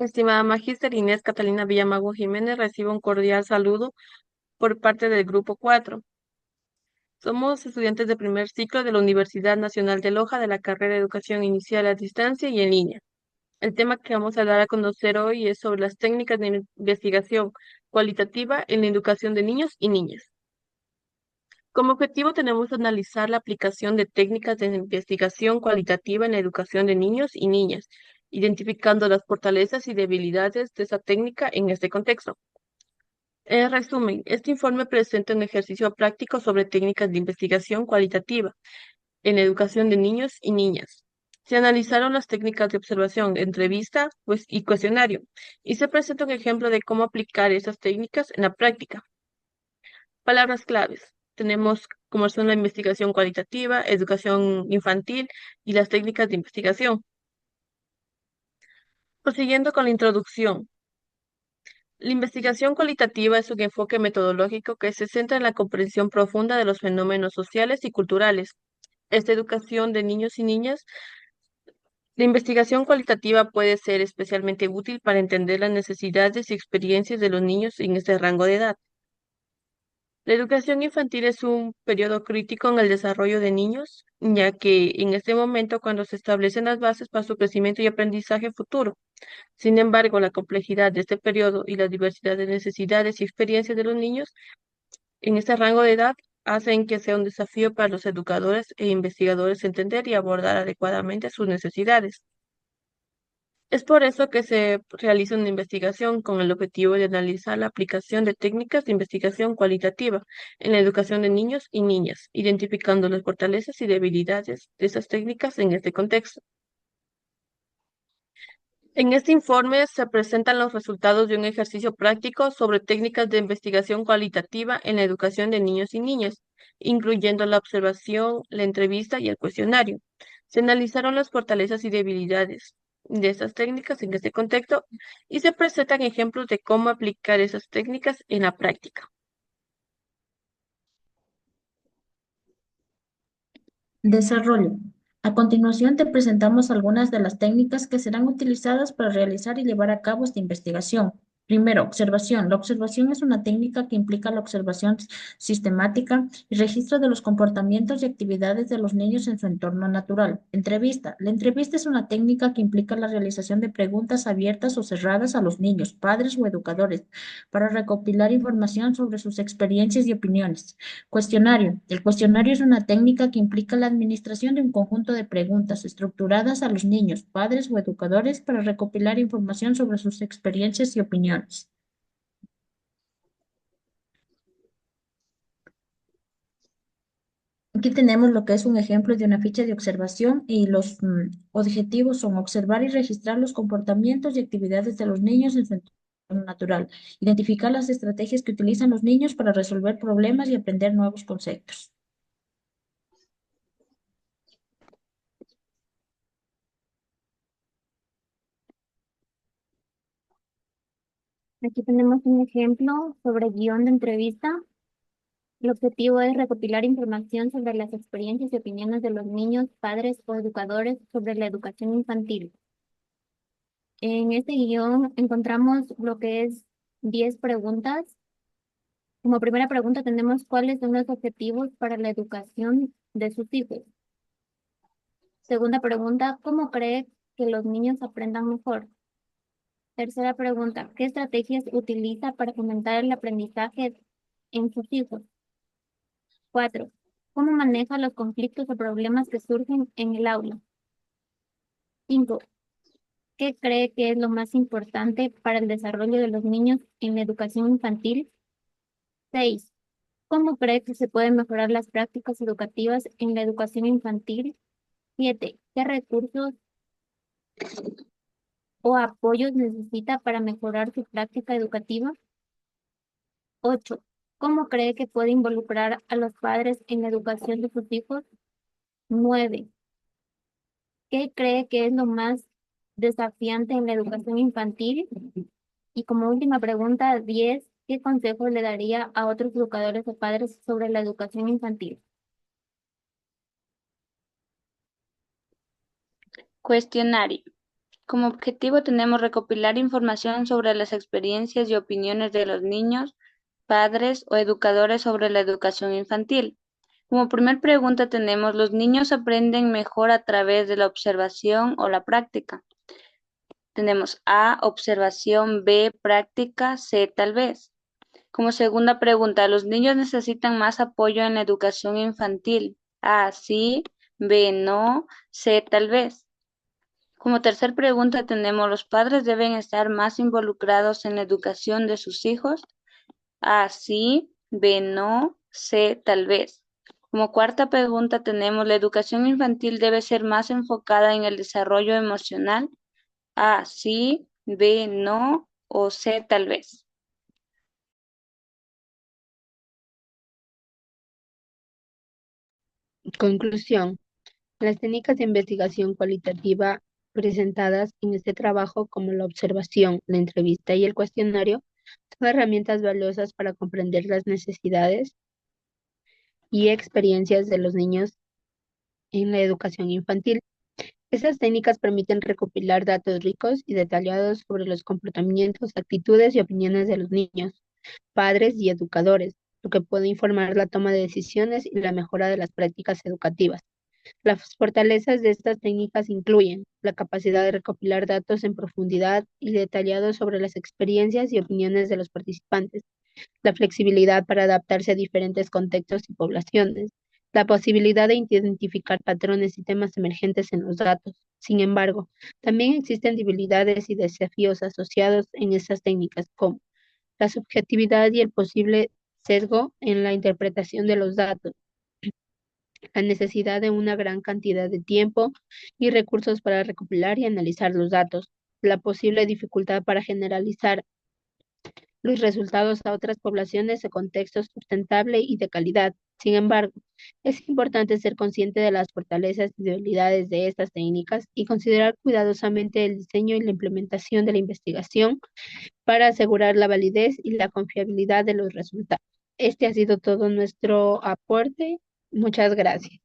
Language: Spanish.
Estimada Magíster Inés Catalina Villamago Jiménez, recibo un cordial saludo por parte del Grupo 4. Somos estudiantes de primer ciclo de la Universidad Nacional de Loja de la carrera de Educación Inicial a Distancia y en línea. El tema que vamos a dar a conocer hoy es sobre las técnicas de investigación cualitativa en la educación de niños y niñas. Como objetivo tenemos analizar la aplicación de técnicas de investigación cualitativa en la educación de niños y niñas, identificando las fortalezas y debilidades de esa técnica en este contexto. En resumen, este informe presenta un ejercicio práctico sobre técnicas de investigación cualitativa en la educación de niños y niñas. Se analizaron las técnicas de observación, entrevista y cuestionario, y se presenta un ejemplo de cómo aplicar esas técnicas en la práctica. Palabras claves. Tenemos como son la investigación cualitativa, educación infantil y las técnicas de investigación. Prosiguiendo con la introducción. La investigación cualitativa es un enfoque metodológico que se centra en la comprensión profunda de los fenómenos sociales y culturales. Esta educación de niños y niñas, la investigación cualitativa puede ser especialmente útil para entender las necesidades y experiencias de los niños en este rango de edad. La educación infantil es un periodo crítico en el desarrollo de niños, ya que en este momento cuando se establecen las bases para su crecimiento y aprendizaje futuro. Sin embargo, la complejidad de este periodo y la diversidad de necesidades y experiencias de los niños en este rango de edad hacen que sea un desafío para los educadores e investigadores entender y abordar adecuadamente sus necesidades. Es por eso que se realiza una investigación con el objetivo de analizar la aplicación de técnicas de investigación cualitativa en la educación de niños y niñas, identificando las fortalezas y debilidades de esas técnicas en este contexto. En este informe se presentan los resultados de un ejercicio práctico sobre técnicas de investigación cualitativa en la educación de niños y niñas, incluyendo la observación, la entrevista y el cuestionario. Se analizaron las fortalezas y debilidades de esas técnicas en este contexto y se presentan ejemplos de cómo aplicar esas técnicas en la práctica. Desarrollo. A continuación te presentamos algunas de las técnicas que serán utilizadas para realizar y llevar a cabo esta investigación. Primero, observación. La observación es una técnica que implica la observación sistemática y registro de los comportamientos y actividades de los niños en su entorno natural. Entrevista. La entrevista es una técnica que implica la realización de preguntas abiertas o cerradas a los niños, padres o educadores para recopilar información sobre sus experiencias y opiniones. Cuestionario. El cuestionario es una técnica que implica la administración de un conjunto de preguntas estructuradas a los niños, padres o educadores para recopilar información sobre sus experiencias y opiniones. Aquí tenemos lo que es un ejemplo de una ficha de observación y los objetivos son observar y registrar los comportamientos y actividades de los niños en su entorno natural, identificar las estrategias que utilizan los niños para resolver problemas y aprender nuevos conceptos. Aquí tenemos un ejemplo sobre guión de entrevista. El objetivo es recopilar información sobre las experiencias y opiniones de los niños, padres o educadores sobre la educación infantil. En este guión encontramos lo que es 10 preguntas. Como primera pregunta tenemos cuáles son los objetivos para la educación de sus hijos. Segunda pregunta, ¿cómo cree que los niños aprendan mejor? Tercera pregunta, ¿qué estrategias utiliza para fomentar el aprendizaje en sus hijos? 4. ¿Cómo maneja los conflictos o problemas que surgen en el aula? 5. ¿Qué cree que es lo más importante para el desarrollo de los niños en la educación infantil? 6. ¿Cómo cree que se pueden mejorar las prácticas educativas en la educación infantil? 7. ¿Qué recursos o apoyos necesita para mejorar su práctica educativa? 8. ¿Cómo cree que puede involucrar a los padres en la educación de sus hijos? 9. ¿Qué cree que es lo más desafiante en la educación infantil? Y como última pregunta, 10, ¿qué consejos le daría a otros educadores o padres sobre la educación infantil? Cuestionario. Como objetivo tenemos recopilar información sobre las experiencias y opiniones de los niños, padres o educadores sobre la educación infantil. Como primer pregunta tenemos, ¿los niños aprenden mejor a través de la observación o la práctica? Tenemos A, observación, B, práctica, C, tal vez. Como segunda pregunta, ¿los niños necesitan más apoyo en la educación infantil? A, sí, B, no, C, tal vez. Como tercer pregunta tenemos, ¿los padres deben estar más involucrados en la educación de sus hijos? A, sí, B, no, C, tal vez. Como cuarta pregunta tenemos, ¿la educación infantil debe ser más enfocada en el desarrollo emocional? A, sí, B, no o C, tal vez. Conclusión. Las técnicas de investigación cualitativa presentadas en este trabajo, como la observación, la entrevista y el cuestionario, son herramientas valiosas para comprender las necesidades y experiencias de los niños en la educación infantil. Estas técnicas permiten recopilar datos ricos y detallados sobre los comportamientos, actitudes y opiniones de los niños, padres y educadores, lo que puede informar la toma de decisiones y la mejora de las prácticas educativas. Las fortalezas de estas técnicas incluyen la capacidad de recopilar datos en profundidad y detallados sobre las experiencias y opiniones de los participantes, la flexibilidad para adaptarse a diferentes contextos y poblaciones, la posibilidad de identificar patrones y temas emergentes en los datos. Sin embargo, también existen debilidades y desafíos asociados en estas técnicas, como la subjetividad y el posible sesgo en la interpretación de los datos, la necesidad de una gran cantidad de tiempo y recursos para recopilar y analizar los datos, la posible dificultad para generalizar los resultados a otras poblaciones de contextos sustentable y de calidad. Sin embargo, es importante ser consciente de las fortalezas y debilidades de estas técnicas y considerar cuidadosamente el diseño y la implementación de la investigación para asegurar la validez y la confiabilidad de los resultados. Este ha sido todo nuestro aporte. Muchas gracias.